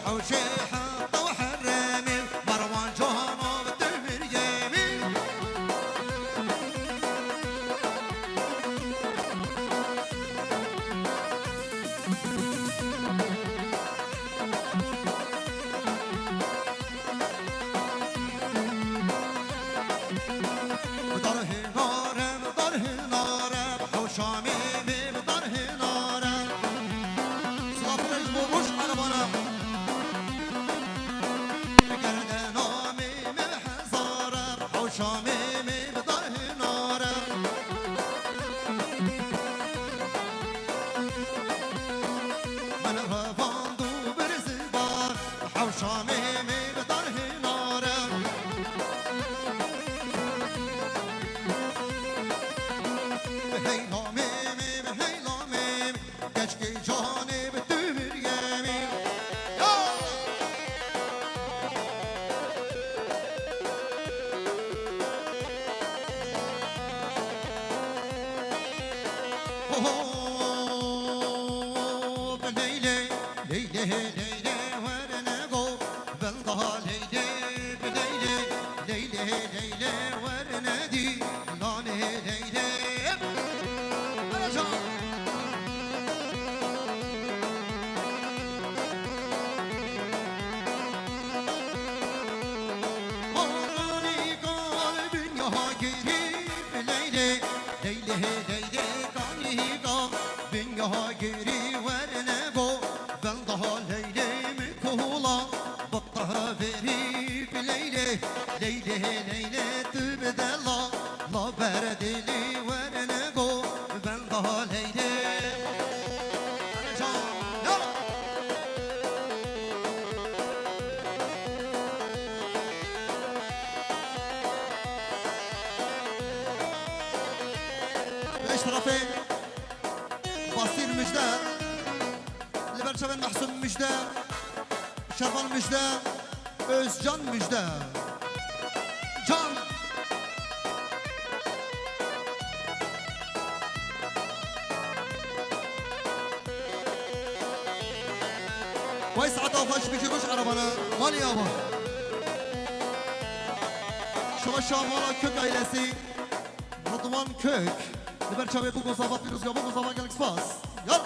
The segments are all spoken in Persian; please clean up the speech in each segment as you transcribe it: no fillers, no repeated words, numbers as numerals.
حوشي حطه وحرمي مروان جهنم بالدمر يمين بدره نارم بدره نارم حوشامي بدره نارم صافر البروش عربانا گردنامی محزارم حوشامی بدره نارم من رواندو برزبار حوشامی بدره نارم هیلامیم هیلامیم گشکی جانی به دمر یمیم بلیلی لیلی لیلی ورنگو بلدها لیلی بلیلی لیلی لیلی ورندی لانی لیلی برجام آرانی قلبin yaha girip Leyli Leyli Leyli kani qalbin yaha giri verne go ben daha Leylimi kula battaha verip Leyli Leyli Leyli tübde la berdeli verne go ben daha Leyli اشرفي بصير مجدة لبرشبن محسن مجدة شرفان مجدة özcan مجدة can ويسعد وفش بيجيبوش عربنا مالي يابا شما شامالا kök ailesi Rıdvan Kök Liberçabe bu gozavat bir rüzgar bu gozavat gelik spas Yal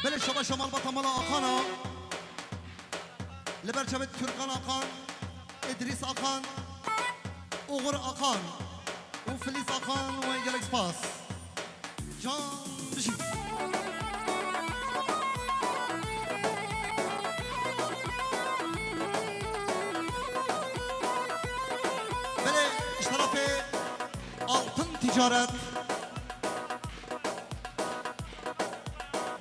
بله شما شمال بطمالا آقانا لبرچبت ترکان آقان ادریس آقان اوغر آقان و فلیس آقان و انگلک سپاس جان بشی بله اشتراف altın ticaret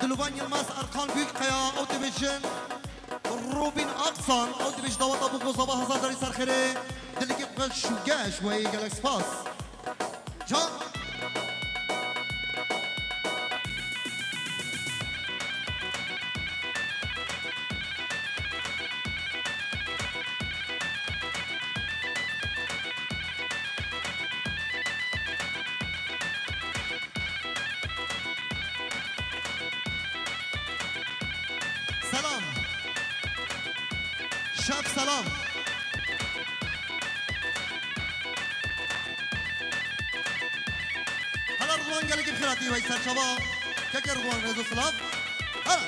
Dluban Yılmaz Arkan Büyükkaya Audivision Robin Aksan Audivision Davat Abu Gozaba Hazardari Sarkhere Diliki Şugeş ve Galaxy Pass Can Selam Şef selam Hala Rıdvan gelip khirati Veysel Şaba Keke Rıdvan Rezo Sılav Hala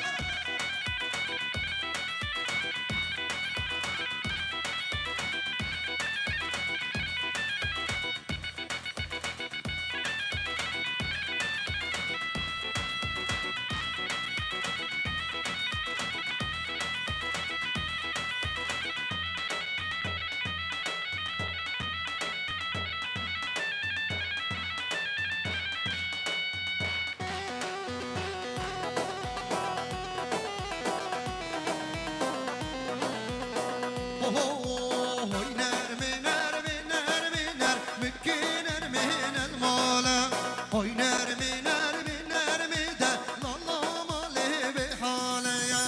هاي نرمي نرمي نرمي ده لالا مالي بحاليا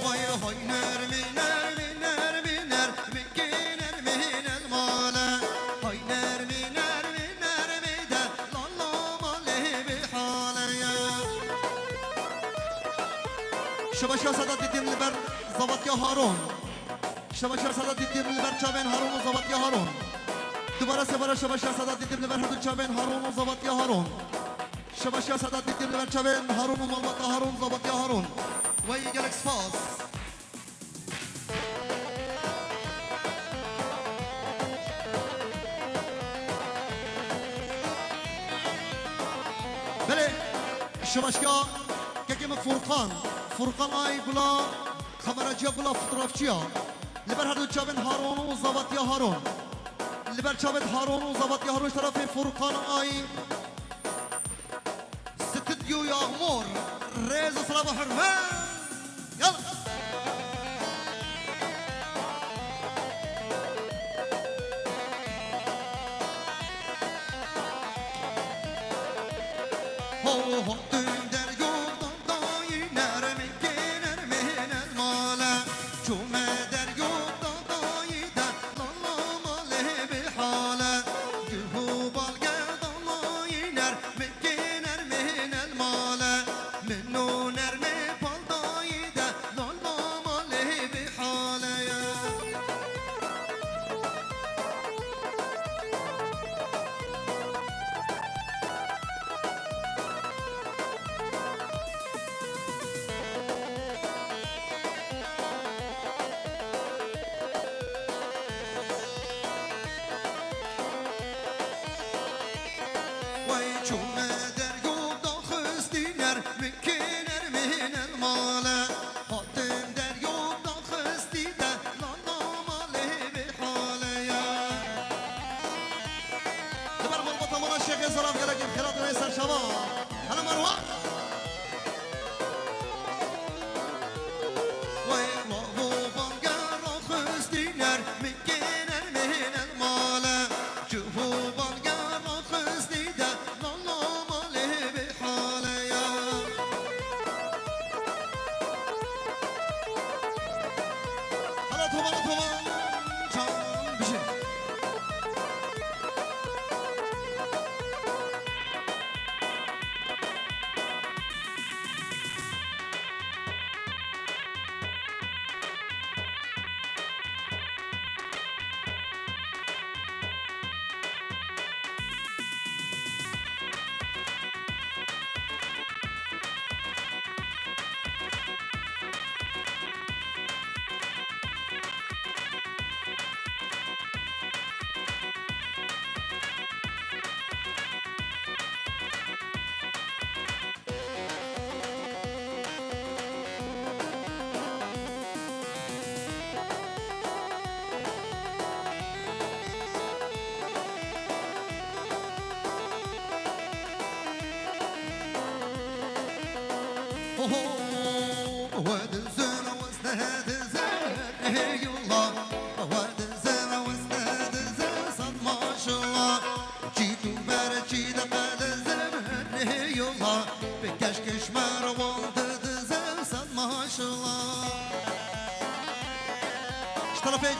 هاي هاي نرمي نرمي نرمي نرمي كي نرمي المالا هاي نرمي نرمي نرمي ده لالا مالي بحاليا شباشا سادات دیدیم لبر زبط یا هارون شباشا سادات دیدیم لبر چابن هارون و زبط یا هارون دوباره سه بار شباشا سادات دیدیم لبر هدو چابن هارون و زبط یا هارون شباشا سادات دیدیم لبر چابن هارون و ملبط هارون زبط یا هارون و ایگلکس فاس بله شباشا که فرقان آی بلا خبرجیا بلا فطرافچیا لبر هر دو چابن هارون و زبطیا هارون لبر چابن هارون و زبطیا هارون طرف فرقان آی استدیو یغمور ریز صلاح حرمان یلا هو هو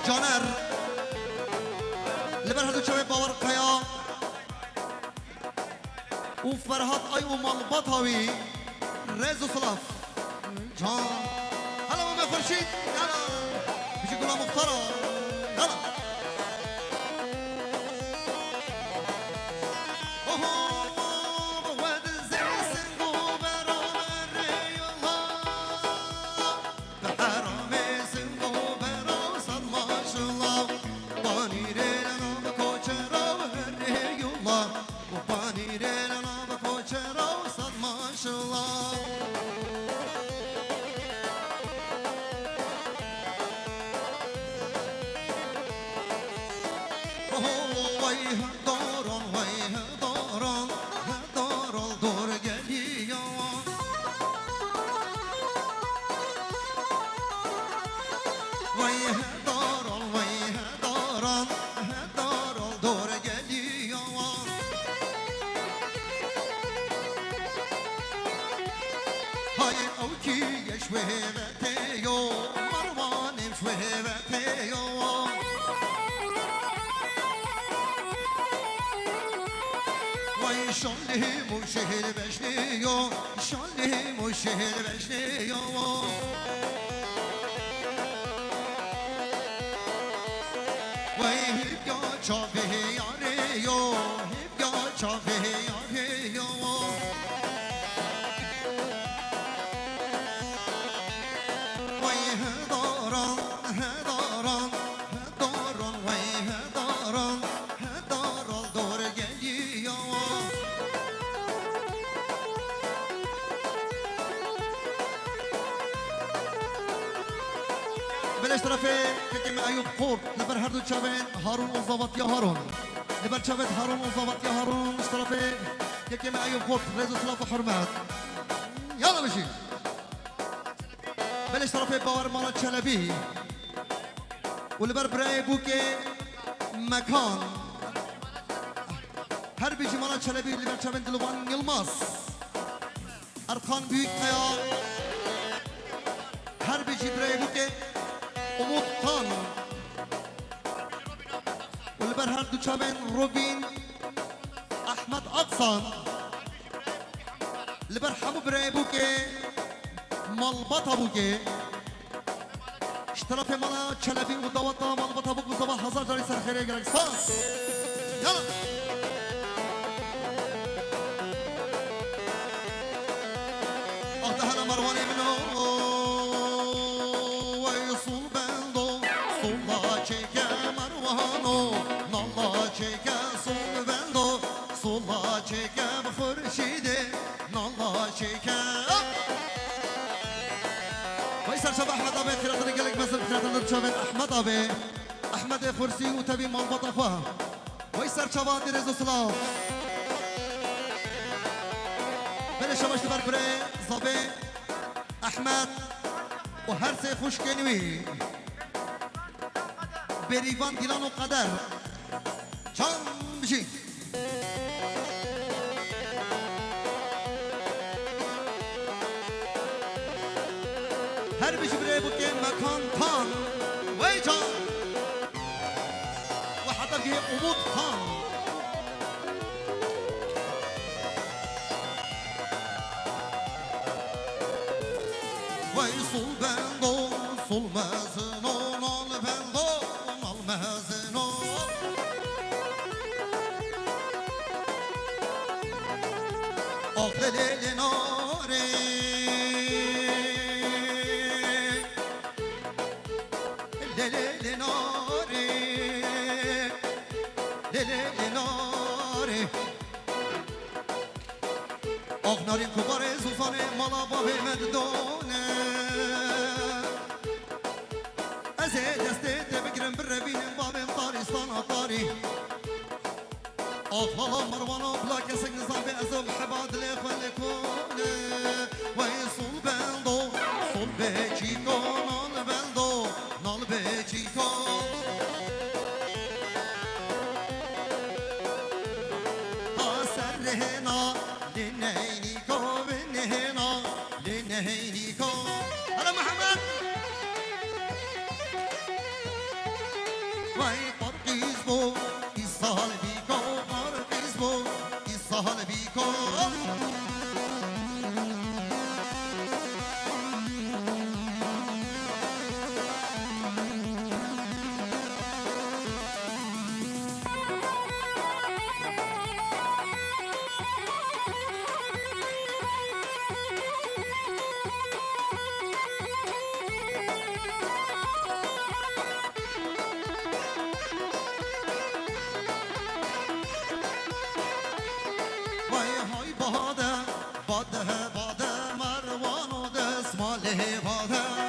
جانر لبر هدو چوه باور قیا و فرهاد ای و مالبات هاوی رز و صلاف جان هلا ما بخورشید یلا بیشی گلا مختارا یلا Vay hedaran, vay hedaran, hedaran doğru geliyor. Hayır o ki yeşvevete yo, marvanim şvevete yo. Vay şallim o şehir beşliyor, şallim o şehir beşliyor. Vay hip ya çave yare yo, hip ya çave yare yo. Vay hedaran, hedaran, hedaran, vay hedaran, hedaran doğru geliyor. بلاش طرفي كتم أيوب قور لبر هردو تشابين هارون وزبط يا هارون لبر تشابت هارون وزبط يا هارون مش طرفي كتم أيوب قور ريزو ثلاثة حرمات يلا مشي بلاش طرفي باور مالا تشلبي ولبر براي بوكي مكان هر بيجي مالا تشلبي لبر تشابين دلوان يلماس أرقان بيك قيا هر بيجي براي بوكي Umut Tan والبر هردو تشابين روبين أحمد أقصان البر حبو براي بوكي مالبطة بوكي اشترافي مالا تشلبي ودوطة مالبطة بوكو صباح هزار جاري سر خيري قرق صاص يلا أهدهنا مرواني منو Sola çekem Hürşidi Nalla çekem ويسر شباب أحمد أبي خيرات رجالك مثل خيرات الشباب أحمد أبي أحمد فرسي وتبي مالبط أخوها ويسر شباب دي رزو سلاف بلا شباب تبار بري صبي أحمد وهرسي خوش كنوي بريفان ديلان وقدر شام بشي هر بيجي بري بوكي مكان تان ويجان وحتى فيه أمود تان ويصل بندو صل مازنو نال بندو نال مازنو أقل ليلي ناري نارين كبار زوزانه مالا بابي مددونه ازي دستي تبكرم بالربين بابي طارستان طاري اطفال مروانو بلا كسك نظام بأزو بحباد الاخوان لكونه ويصول بلدو صول بيجيكو نال بلدو نال بيجيكو سرهنا لنهينيكو بنهنا لنهينيكو هلا محمد واي فرقيز بو يصال بيكو فرقيز بو يصال بيكو باده باده مروان و دسماله باده